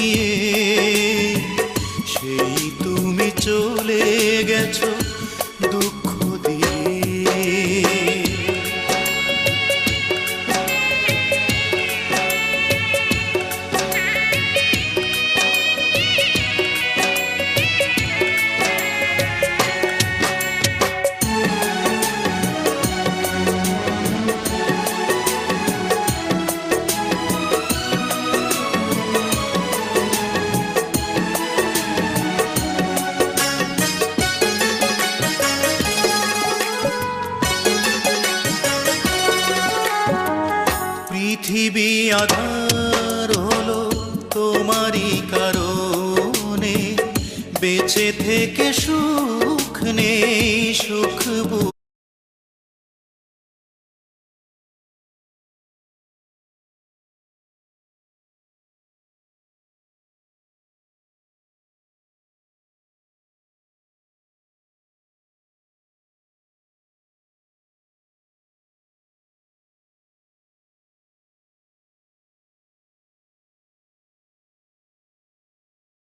নিয়ে, সেই তুমি চলে গেছো দুঃখ দিয়ে। পৃথিবী আধার হলো তোমারই কারণে, বেঁচে থেকে সুখ নেই, সুখ